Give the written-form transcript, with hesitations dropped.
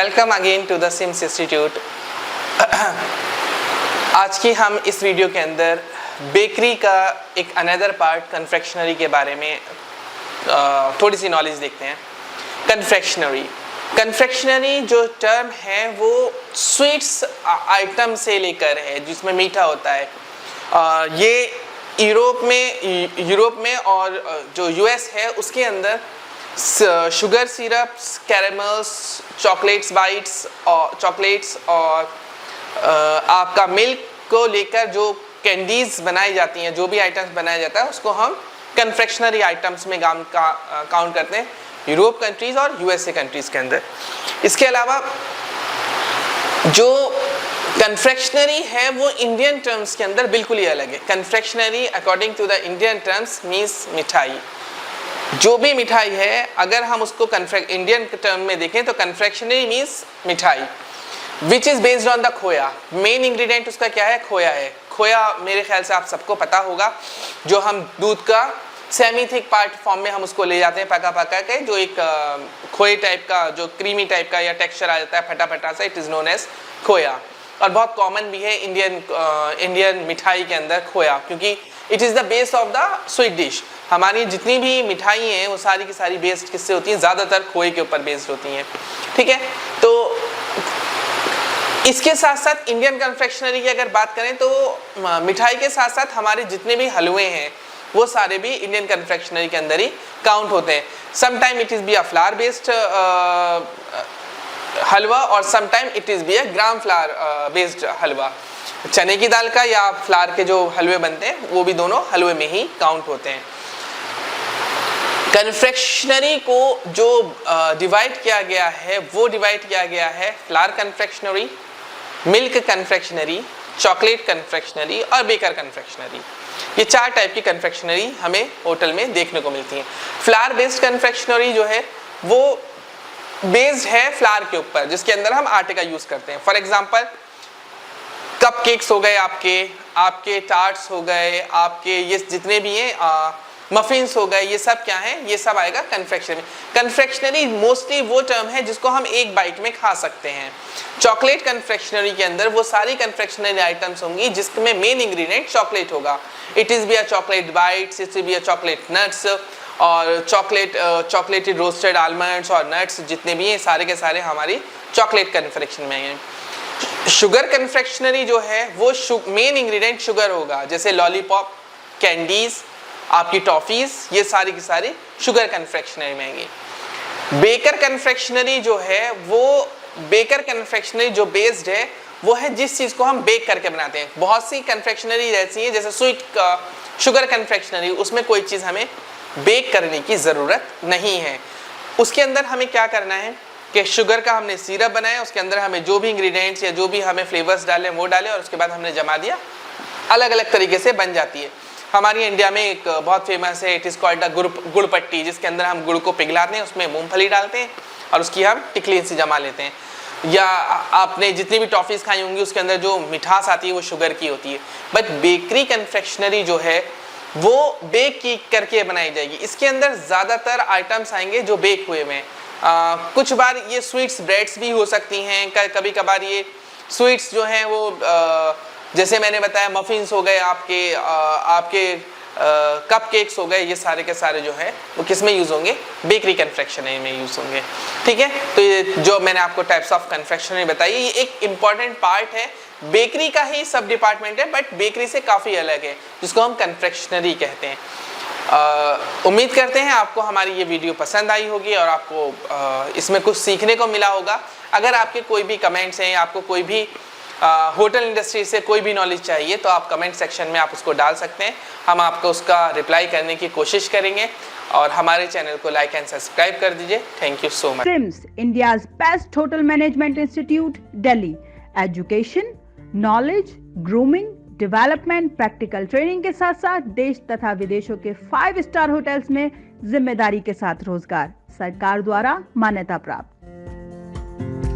Welcome again to the CIMS institute. आज की हम इस वीडियो के अंदर बेकरी का एक अनदर पार्ट कन्फेक्शनरी के बारे में थोड़ी सी नॉलेज देखते हैं। कन्फेक्शनरी जो टर्म है वो स्वीट्स आइटम से लेकर है जिसमें मीठा होता है। ये यूरोप में और जो यूएस है उसके अंदर शुगर सिरप्स, कैरेमल्स, चॉकलेट्स और आपका मिल्क को लेकर जो कैंडीज बनाई जाती हैं, जो भी आइटम्स बनाया जाता है उसको हम कन्फेक्शनरी आइटम्स में काउंट करते हैं यूरोप कंट्रीज और यूएसए कंट्रीज के अंदर। इसके अलावा जो कन्फेक्शनरी है वो इंडियन टर्म्स के अंदर बिल्कुल ही अलग है। Confectionery according to the Indian terms means मिठाई। जो भी मिठाई है अगर हम उसको इंडियन टर्म में देखें तो कन्फेक्शनरी मीन्स मिठाई which is based on the खोया। मेन इंग्रेडिएंट उसका क्या है? खोया है। खोया मेरे ख्याल से आप सबको पता होगा, जो हम दूध का सेमी थिक पार्ट फॉर्म में हम उसको ले जाते हैं पका के, जो एक खोए टाइप का, जो क्रीमी टाइप का या टेक्सचर आ जाता है फटा सा, इट इज़ नोन एज खोया। और बहुत कॉमन भी है इंडियन मिठाई के अंदर खोया, क्योंकि it is the base of the sweet dish. हमारी जितनी भी मिठाई हैं वो सारी की सारी बेस्ड किससे होती हैं? ज़्यादातर खोए के ऊपर बेस्ड होती हैं। ठीक है, तो इसके साथ साथ इंडियन कन्फेक्शनरी की अगर बात करें तो मिठाई के साथ साथ हमारे जितने भी हलवे हैं वो सारे भी इंडियन कन्फेक्शनरी के अंदर ही काउंट होते हैं। Sometime it is be a flour based halwa और sometime it is be a gram flour based halwa. चने की दाल का या फ्लावर के जो हलवे बनते हैं वो भी दोनों हलवे में ही काउंट होते हैं। कन्फेक्शनरी को जो डिवाइड किया गया है वो डिवाइड किया गया है flower confectionery, milk confectionery, chocolate confectionery और बेकर कन्फेक्शनरी। ये चार टाइप की कन्फेक्शनरी हमें होटल में देखने को मिलती है। फ्लावर बेस्ड कन्फेक्शनरी जो है वो बेस्ड है फ्लावर के ऊपर, जिसके अंदर हम आटे का यूज़ करते हैं। फॉर एग्जांपल कप केक्स हो गए, आपके टार्ट्स हो गए, आपके ये जितने भी हैं मफिन्स हो गए, ये सब क्या है? ये सब आएगा कन्फेक्शनरी में। कन्फेक्शनरी मोस्टली वो टर्म है जिसको हम एक बाइट में खा सकते हैं। चॉकलेट कन्फेक्शनरी के अंदर वो सारी कन्फेक्शनरी आइटम्स होंगी जिसमें मेन इंग्रेडिएंट चॉकलेट होगा। It is be a chocolate bytes, it is be a chocolate nuts और चॉकलेटेड रोस्टेड आलमंड्स और नट्स जितने भी हैं सारे के सारे हमारी चॉकलेट कन्फेक्शन में हैं। शुगर कन्फेक्शनरी जो है वो मेन इंग्रेडिएंट शुगर होगा, जैसे लॉलीपॉप, कैंडीज, आपकी टॉफीज, ये सारी की सारी शुगर कन्फेक्शनरी में आएंगी। बेकर कन्फेक्शनरी जो है वो बेकर कन्फेक्शनरी जो बेस्ड है वो है जिस चीज़ को हम बेक करके बनाते हैं। बहुत सी कन्फेक्शनरी ऐसी है जैसे शुगर कन्फेक्शनरी, उसमें कोई चीज़ हमें बेक करने की ज़रूरत नहीं है। उसके अंदर हमें क्या करना है कि शुगर का हमने सिरप बनाया, उसके अंदर हमें जो भी इंग्रेडिएंट्स या जो भी हमें फ्लेवर्स डालें वो डालें और उसके बाद हमने जमा दिया, अलग अलग तरीके से बन जाती है। हमारी इंडिया में एक बहुत फेमस है, इट इज़ कॉल्ड द गुड़ पट्टी, जिसके अंदर हम गुड़ को पिघलाते हैं, उसमें मूंगफली डालते हैं और उसकी हम टिकली से जमा लेते हैं। या आपने जितनी भी टॉफ़ीज़ खाई होंगी उसके अंदर जो मिठास आती है वो शुगर की होती है। बट बेकरी कन्फेक्शनरी जो है वो बेक करके बनाई जाएगी। इसके अंदर ज़्यादातर आइटम्स आएंगे जो बेक हुए में। कुछ बार ये स्वीट्स ब्रेड्स भी हो सकती हैं, कभी कभार ये स्वीट्स जो हैं वो जैसे मैंने बताया मफिन्स हो गए, आपके कप केक्स हो गए, ये सारे के सारे जो है वो किस में यूज़ होंगे? बेकरी कन्फेक्शनरी में यूज़ होंगे। ठीक है, तो ये जो मैंने आपको टाइप्स ऑफ कन्फेक्शनरी बताई ये एक इम्पॉर्टेंट पार्ट है, बेकरी का ही सब डिपार्टमेंट है बट बेकरी से काफ़ी अलग है, जिसको हम कन्फेक्शनरी कहते हैं। उम्मीद करते हैं आपको हमारी ये वीडियो पसंद आई होगी और आपको इसमें कुछ सीखने को मिला होगा। अगर आपके कोई भी कमेंट्स हैं, आपको कोई भी होटल इंडस्ट्री से कोई भी नॉलेज चाहिए तो आप कमेंट सेक्शन में आप उसको डाल सकते हैं, हम आपको उसका रिप्लाई करने की कोशिश करेंगे और हमारे चैनल को लाइक एंड सब्सक्राइब कर दीजिए। Thank you so much. CIMS, India's best hotel management institute, Delhi. Education, knowledge, grooming, development, practical training के साथ साथ देश तथा विदेशों के 5 स्टार होटल्स में जिम्मेदारी के साथ रोजगार, सरकार द्वारा मान्यता प्राप्त।